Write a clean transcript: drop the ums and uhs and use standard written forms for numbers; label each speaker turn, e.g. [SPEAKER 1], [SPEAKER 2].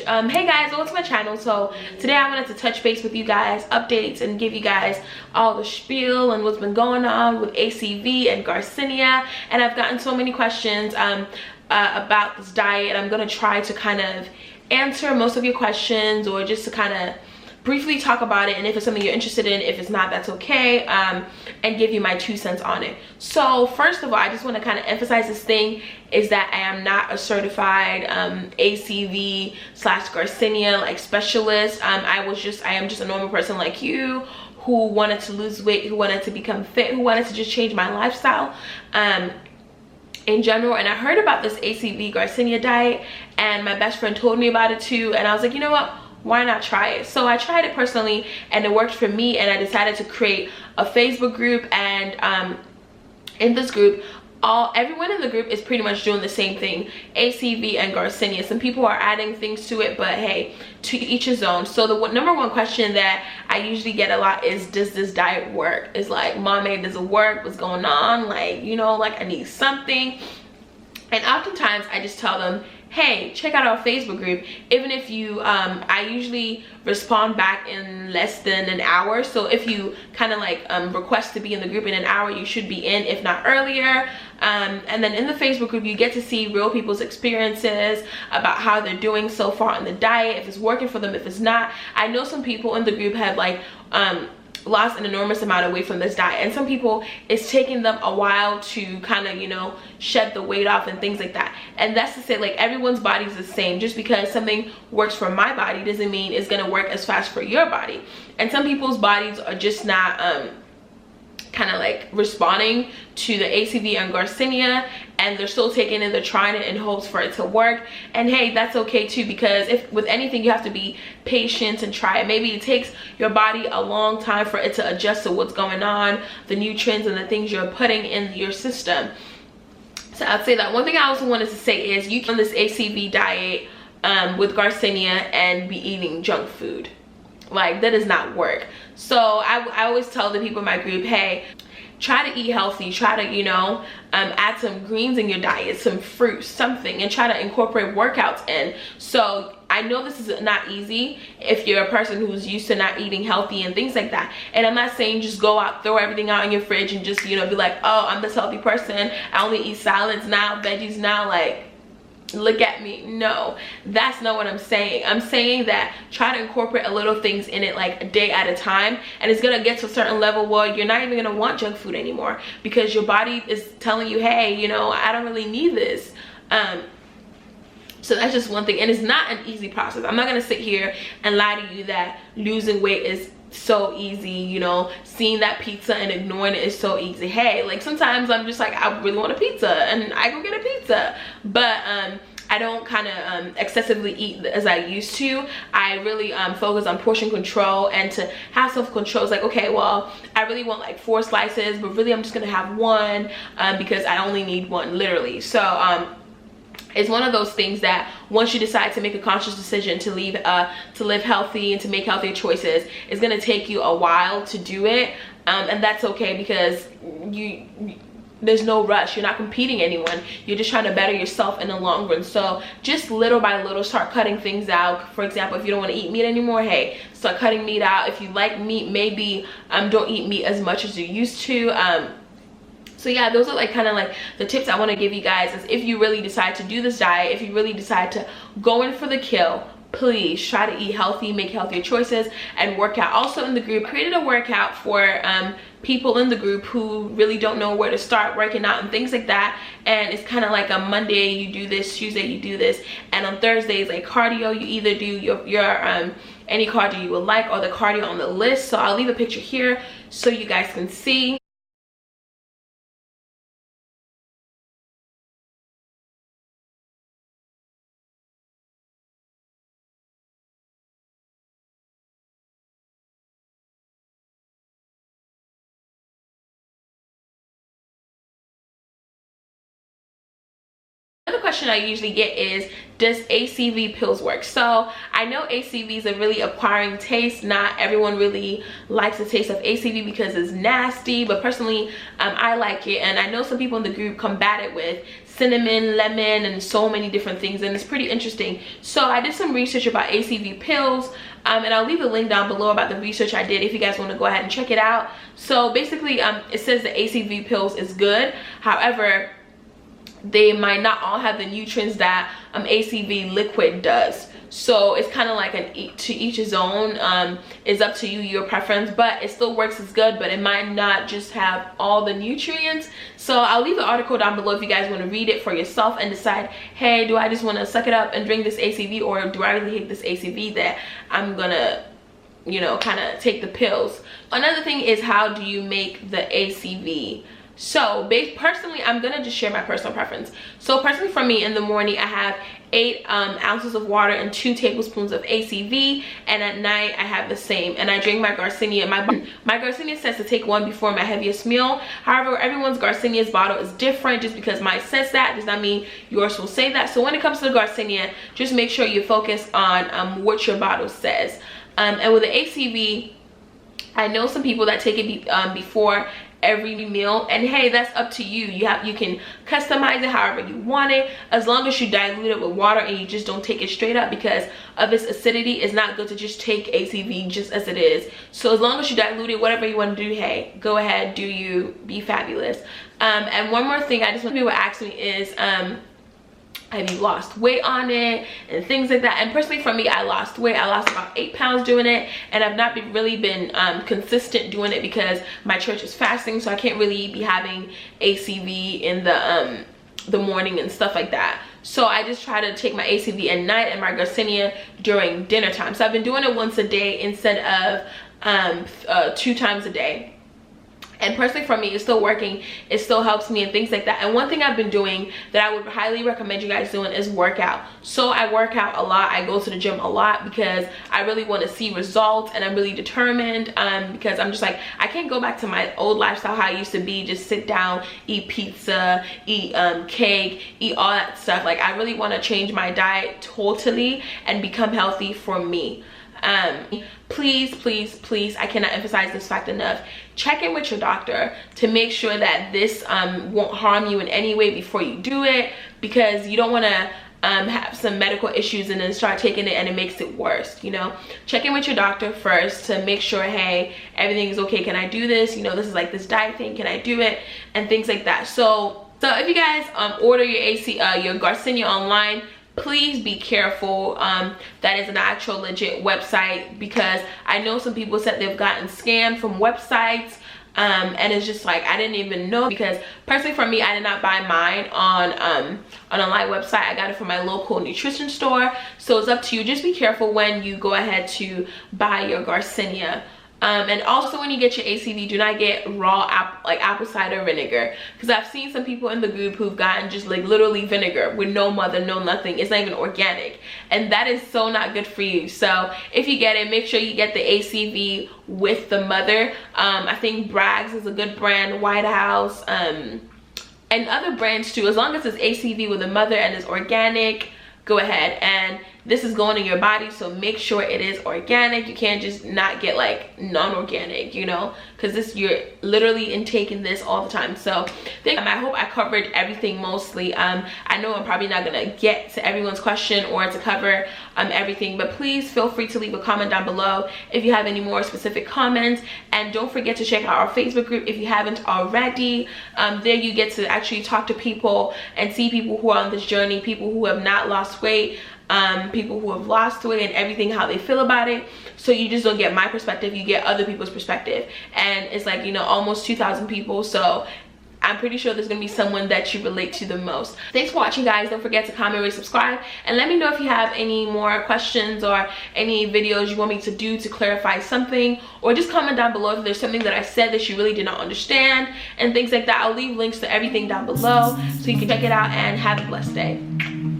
[SPEAKER 1] Hey guys, welcome to my channel. So today I wanted to touch base with you guys, updates, and give you guys all the spiel and what's been going on with ACV and Garcenia. And I've gotten so many questions about this diet. I'm gonna try to kind of answer most of your questions, or just to kind of briefly talk about it, and if it's something you're interested in. If it's not, that's okay, and give you my 2 cents on it. So first of all, I just want to kind of emphasize this thing is that I am not a certified ACV slash Garcenia like specialist. I am just a normal person like you, who wanted to lose weight, who wanted to become fit, who wanted to just change my lifestyle in general. And I heard about this ACV Garcenia diet, and my best friend told me about it too, and I was like, you know what, why not try it? So I tried it personally and it worked for me, and I decided to create a Facebook group. And in this group, everyone in the group is pretty much doing the same thing, ACV and Garcenia. Some people are adding things to it, but hey, to each his own. So the number one question that I usually get a lot is, does this diet work? It's like, mommy, does it work? What's going on? Like, you know, like I need something. And oftentimes I just tell them, hey, check out our Facebook group. Even if you I usually respond back in less than an hour. So if you kind of like request to be in the group in an hour, you should be in, if not earlier. And then in the Facebook group, you get to see real people's experiences about how they're doing so far on the diet, if it's working for them, if it's not. I know some people in the group have like lost an enormous amount of weight from this diet, and some people, it's taking them a while to kind of, you know, shed the weight off and things like that. And that's to say, like, everyone's body is the same. Just because something works for my body doesn't mean it's gonna work as fast for your body. And some people's bodies are just not kind of like responding to the ACV and Garcenia, and they're still taking it, they're trying it in hopes for it to work. And hey, that's okay too, because if with anything you have to be patient and try it. Maybe it takes your body a long time for it to adjust to what's going on, the nutrients and the things you're putting in your system. So I'd say that. One thing I also wanted to say is, you can this ACV diet with Garcenia and be eating junk food. Like, that does not work. So I always tell the people in my group, hey, try to eat healthy, try to, you know, add some greens in your diet, some fruit, something, and try to incorporate workouts in. So I know this is not easy if you're a person who's used to not eating healthy and things like that. And I'm not saying just go out, throw everything out in your fridge and just, you know, be like, oh, I'm this healthy person, I only eat salads now, veggies now, like, look at me. No, that's not what I'm saying. I'm saying that try to incorporate a little things in it, like a day at a time, and it's gonna get to a certain level where you're not even gonna want junk food anymore, because your body is telling you, hey, you know, I don't really need this. So that's just one thing, and it's not an easy process. I'm not gonna sit here and lie to you that losing weight is so easy, you know, seeing that pizza and ignoring it is so easy. Hey, like, sometimes I'm just like, I really want a pizza, and I go get a pizza. But I don't kind of excessively eat as I used to. I really focus on portion control, and to have self-control. It's like, okay, well, I really want like 4 slices, but really I'm just gonna have 1 because I only need 1, literally. So it's one of those things that once you decide to make a conscious decision to live healthy and to make healthier choices, it's gonna take you a while to do it, and that's okay, because there's no rush. You're not competing anyone. You're just trying to better yourself in the long run. So just little by little, start cutting things out. For example, if you don't want to eat meat anymore, hey, start cutting meat out. If you like meat, maybe don't eat meat as much as you used to. So yeah, those are like kind of like the tips I want to give you guys. Is if you really decide to do this diet, if you really decide to go in for the kill, please try to eat healthy, make healthier choices, and work out. Also in the group, I created a workout for people in the group who really don't know where to start working out and things like that. And it's kind of like a Monday you do this, Tuesday you do this, and on Thursdays, like cardio, you either do your any cardio you would like, or the cardio on the list. So I'll leave a picture here so you guys can see. Another question I usually get is, does ACV pills work? So I know ACV is a really acquiring taste. Not everyone really likes the taste of ACV because it's nasty, but personally I like it, and I know some people in the group combat it with cinnamon, lemon, and so many different things, and it's pretty interesting. So I did some research about ACV pills, and I'll leave a link down below about the research I did if you guys want to go ahead and check it out. So basically it says the ACV pills is good. However, they might not all have the nutrients that ACV liquid does. So it's kind of like to each his own. It's up to you, your preference, but it still works as good, but it might not just have all the nutrients. So I'll leave the article down below if you guys want to read it for yourself and decide, hey, do I just want to suck it up and drink this ACV, or do I really hate this ACV that I'm gonna, you know, kind of take the pills? Another thing is, how do you make the ACV? So personally, I'm gonna just share my personal preference. So personally for me, in the morning I have 8 ounces of water and 2 tablespoons of ACV, and at night I have the same, and I drink my Garcenia. My Garcenia says to take 1 before my heaviest meal. However, everyone's Garcenia's bottle is different. Just because mine says that does not mean yours will say that. So when it comes to the Garcenia, just make sure you focus on what your bottle says. And with the ACV, I know some people that take it before every meal, and hey, that's up to you. You can customize it however you want it, as long as you dilute it with water and you just don't take it straight up, because of its acidity. It's not good to just take ACV just as it is. So as long as you dilute it, whatever you want to do, hey, go ahead, do you, be fabulous. And one more thing I just want people to ask me is, have you lost weight on it and things like that? And personally for me, I lost weight. I lost about 8 pounds doing it, and I've not really been consistent doing it because my church is fasting, so I can't really be having ACV in the morning and stuff like that. So I just try to take my ACV at night and my Garcinia during dinner time. So I've been doing it once a day instead of 2 times a day. And personally for me, it's still working. It still helps me and things like that. And one thing I've been doing that I would highly recommend you guys doing is workout. So I work out a lot. I go to the gym a lot because I really want to see results, and I'm really determined, because I'm just like, I can't go back to my old lifestyle how I used to be, just sit down, eat pizza, eat cake, eat all that stuff. Like, I really want to change my diet totally and become healthy for me. Please, I cannot emphasize this fact enough. Check in with your doctor to make sure that this won't harm you in any way before you do it, because you don't want to have some medical issues and then start taking it and it makes it worse. You know, check in with your doctor first to make sure, hey, everything is okay, can I do this, you know, this is like this diet thing, can I do it, and things like that. So if you guys order your Garcinia online, please be careful. That is an actual legit website, because I know some people said they've gotten scammed from websites, and it's just like, I didn't even know, because personally for me, I did not buy mine on an online website. I got it from my local nutrition store. So it's up to you. Just be careful when you go ahead to buy your Garcinia. And also, when you get your ACV, do not get raw apple cider vinegar, because I've seen some people in the group who've gotten just like literally vinegar with no mother, no nothing. It's not even organic, and that is so not good for you. So if you get it, make sure you get the ACV with the mother. I think Bragg's is a good brand, White House, and other brands too. As long as it's ACV with a mother and it's organic, go ahead. And this is going in your body, so make sure it is organic. You can't just not get like non-organic, you know, because this, you're literally intaking this all the time. So I hope I covered everything mostly. I know I'm probably not gonna get to everyone's question or to cover everything, but please feel free to leave a comment down below if you have any more specific comments. And don't forget to check out our Facebook group if you haven't already. There you get to actually talk to people and see people who are on this journey, people who have not lost weight, people who have lost weight, and everything, how they feel about it. So you just don't get my perspective, you get other people's perspective, and it's like, you know, almost 2,000 people. So I'm pretty sure there's gonna be someone that you relate to the most. Thanks for watching, guys. Don't forget to comment, rate, subscribe, and let me know if you have any more questions or any videos you want me to do to clarify something, or just comment down below if there's something that I said that you really did not understand and things like that. I'll leave links to everything down below so you can check it out, and have a blessed day.